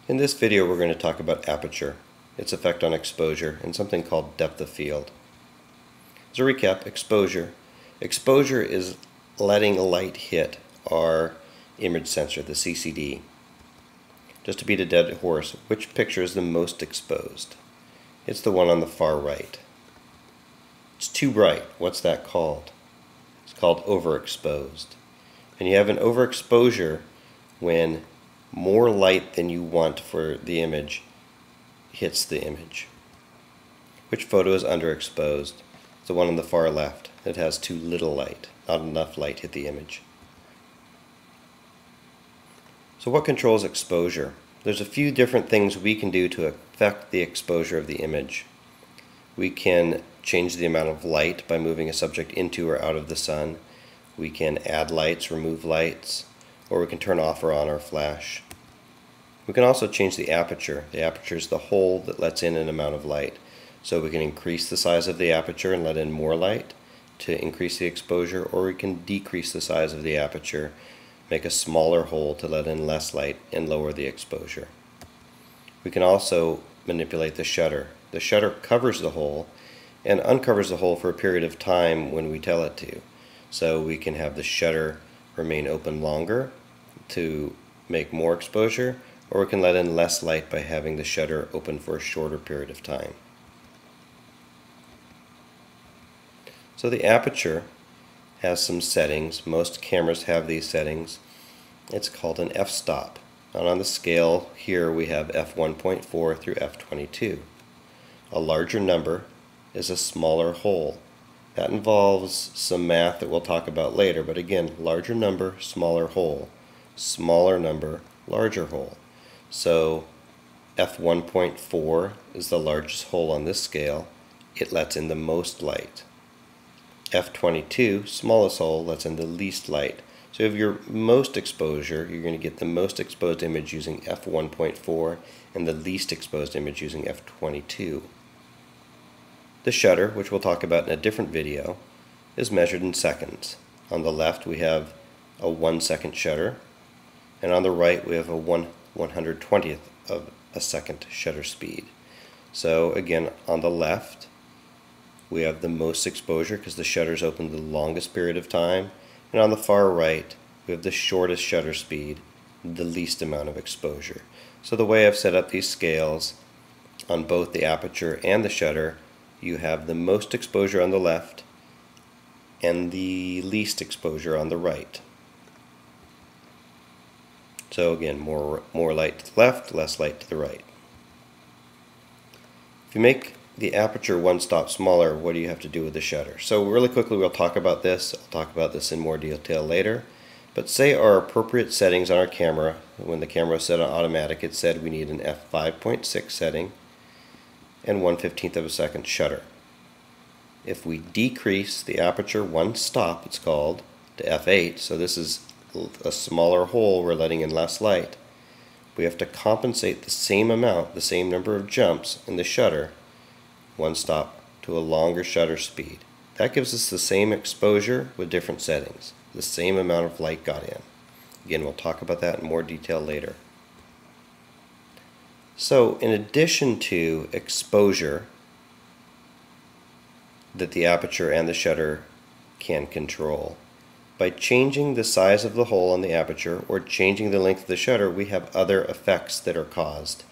In this video we're going to talk about aperture, its effect on exposure, and something called depth of field. As a recap, exposure. Exposure is letting light hit our image sensor, the CCD. Just to beat a dead horse, which picture is the most exposed? It's the one on the far right. It's too bright. What's that called? It's called overexposed. And you have an overexposure when more light than you want for the image hits the image. Which photo is underexposed? It's the one on the far left. It has too little light. Not enough light hit the image. So what controls exposure? There's a few different things we can do to affect the exposure of the image. We can change the amount of light by moving a subject into or out of the sun. We can add lights, remove lights, or we can turn off or on our flash. We can also change the aperture. The aperture is the hole that lets in an amount of light. So we can increase the size of the aperture and let in more light to increase the exposure, or we can decrease the size of the aperture, make a smaller hole to let in less light and lower the exposure. We can also manipulate the shutter. The shutter covers the hole and uncovers the hole for a period of time when we tell it to. So we can have the shutter remain open longer to make more exposure, or we can let in less light by having the shutter open for a shorter period of time. So the aperture has some settings. Most cameras have these settings. It's called an f-stop. And on the scale here we have f1.4 through f22. A larger number is a smaller hole. That involves some math that we'll talk about later, but again, larger number, smaller hole. Smaller number, larger hole. So f1.4 is the largest hole on this scale. It lets in the most light. f22, smallest hole, lets in the least light. So if your most exposure, you're going to get the most exposed image using f1.4 and the least exposed image using f22. The shutter, which we'll talk about in a different video, is measured in seconds. On the left we have a 1 second shutter, and on the right we have a 1/120th of a second shutter speed. So again, on the left we have the most exposure because the shutter is open the longest period of time, and on the far right we have the shortest shutter speed, the least amount of exposure. So the way I've set up these scales on both the aperture and the shutter, you have the most exposure on the left and the least exposure on the right. So again, more light to the left, less light to the right. If you make the aperture one stop smaller, what do you have to do with the shutter? So really quickly we'll talk about this. I'll talk about this in more detail later. But say our appropriate settings on our camera, when the camera was set on automatic, it said we need an f5.6 setting and 1/15th of a second shutter. If we decrease the aperture one stop, it's called, to f8, so this is a smaller hole, we're letting in less light, we have to compensate the same amount, the same number of jumps in the shutter, one stop, to a longer shutter speed. That gives us the same exposure with different settings. The same amount of light got in. Again, we'll talk about that in more detail later. So in addition to exposure that the aperture and the shutter can control, by changing the size of the hole on the aperture or changing the length of the shutter, we have other effects that are caused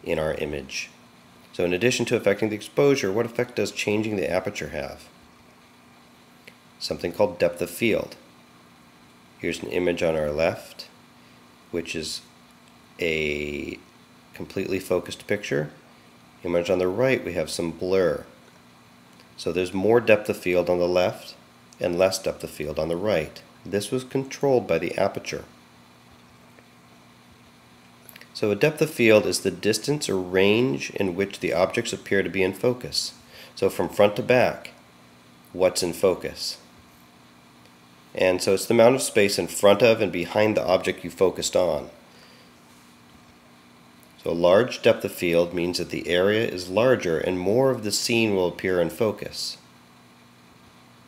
in our image. So in addition to affecting the exposure, what effect does changing the aperture have? Something called depth of field. Here's an image on our left, which is a completely focused picture. Image on the right, we have some blur. So there's more depth of field on the left and less depth of field on the right. This was controlled by the aperture. So a depth of field is the distance or range in which the objects appear to be in focus. So from front to back, what's in focus? And so it's the amount of space in front of and behind the object you focused on. So a large depth of field means that the area is larger and more of the scene will appear in focus.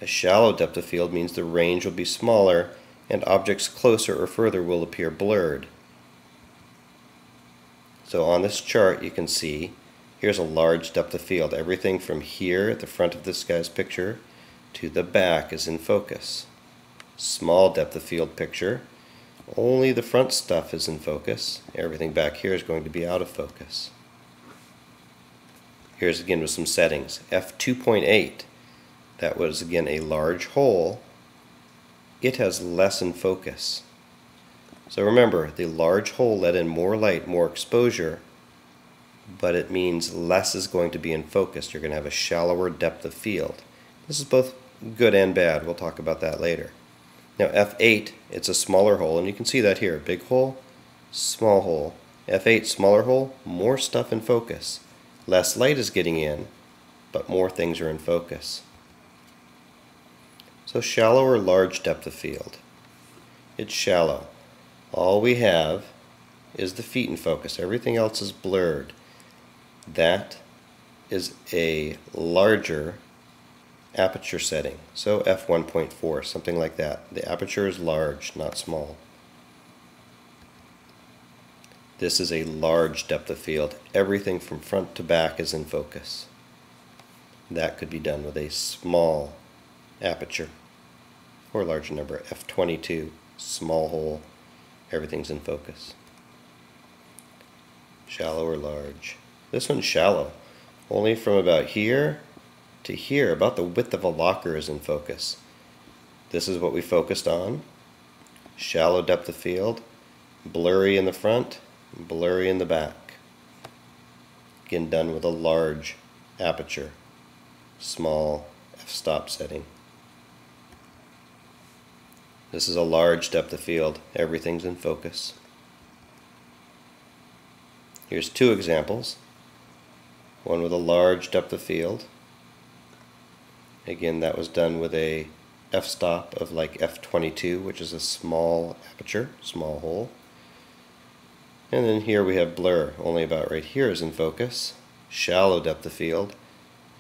A shallow depth of field means the range will be smaller and objects closer or further will appear blurred. So on this chart you can see here's a large depth of field. Everything from here at the front of this guy's picture to the back is in focus. Small depth of field picture. Only the front stuff is in focus. Everything back here is going to be out of focus. Here's again with some settings. f2.8. That was again a large hole. It has less in focus. So remember, the large hole let in more light, more exposure, but it means less is going to be in focus. You're going to have a shallower depth of field. This is both good and bad. We'll talk about that later. Now f8, it's a smaller hole, and you can see that here. Big hole, small hole. f8, smaller hole, more stuff in focus. Less light is getting in, but more things are in focus. So shallow or large depth of field. It's shallow. All we have is the feet in focus. Everything else is blurred. That is a larger aperture setting. So f1.4, something like that. The aperture is large, not small. This is a large depth of field. Everything from front to back is in focus. That could be done with a small aperture or larger number. f22, small hole. Everything's in focus. Shallow or large. This one's shallow. Only from about here to here, about the width of a locker is in focus. This is what we focused on. Shallow depth of field. Blurry in the front, blurry in the back. Again, done with a large aperture. Small f-stop setting. This is a large depth of field. Everything's in focus. Here's two examples. One with a large depth of field. Again, that was done with a f-stop of like f22, which is a small aperture, small hole. And then here we have blur. Only about right here is in focus. Shallow depth of field.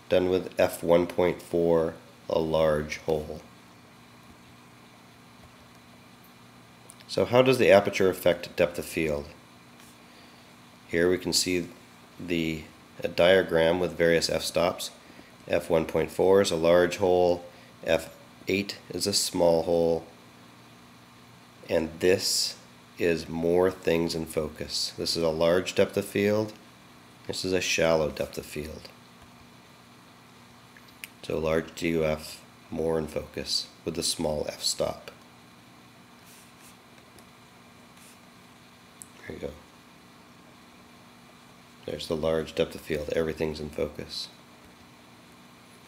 Done with f1.4, a large hole. So how does the aperture affect depth of field? Here we can see a diagram with various f-stops. f1.4 is a large hole, f8 is a small hole, and this is more things in focus. This is a large depth of field, this is a shallow depth of field. So large DOF, more in focus, with a small f-stop. There you go. There's the large depth of field. Everything's in focus.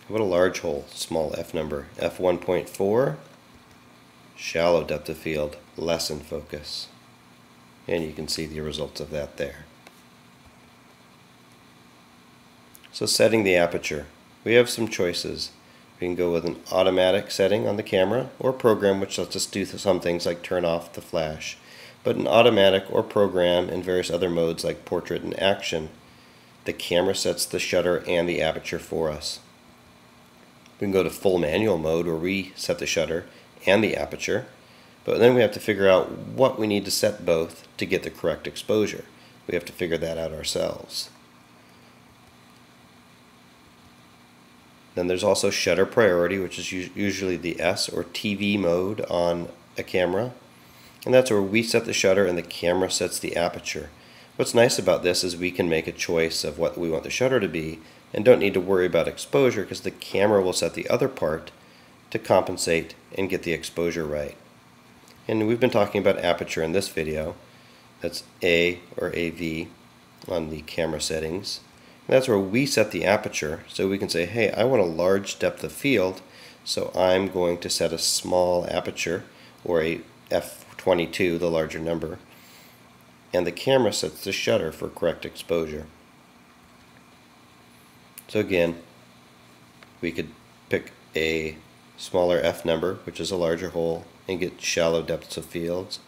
How about a large hole? Small f number. f1.4. Shallow depth of field. Less in focus. And you can see the results of that there. So setting the aperture. We have some choices. We can go with an automatic setting on the camera, or a program which lets us do some things like turn off the flash. But in automatic or program and various other modes like portrait and action, the camera sets the shutter and the aperture for us. We can go to full manual mode where we set the shutter and the aperture, but then we have to figure out what we need to set both to get the correct exposure. We have to figure that out ourselves. Then there's also shutter priority, which is usually the S or TV mode on a camera. And that's where we set the shutter and the camera sets the aperture. What's nice about this is we can make a choice of what we want the shutter to be and don't need to worry about exposure because the camera will set the other part to compensate and get the exposure right. And we've been talking about aperture in this video. That's A or AV on the camera settings. And that's where we set the aperture, so we can say, hey, I want a large depth of field, so I'm going to set a small aperture, or a f22, the larger number, and the camera sets the shutter for correct exposure. So again, we could pick a smaller f number, which is a larger hole, and get shallow depths of fields,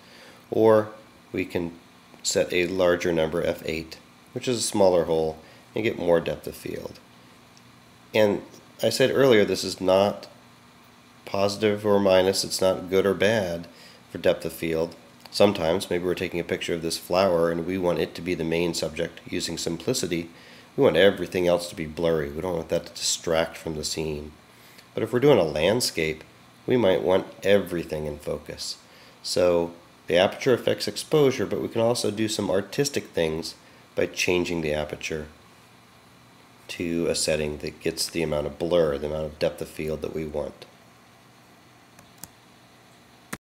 or we can set a larger number, f8, which is a smaller hole, and get more depth of field. And I said earlier, this is not positive or minus, it's not good or bad for depth of field. Sometimes maybe we're taking a picture of this flower and we want it to be the main subject using simplicity. We want everything else to be blurry. We don't want that to distract from the scene. But if we're doing a landscape, we might want everything in focus. So the aperture affects exposure, but we can also do some artistic things by changing the aperture to a setting that gets the amount of blur, the amount of depth of field that we want.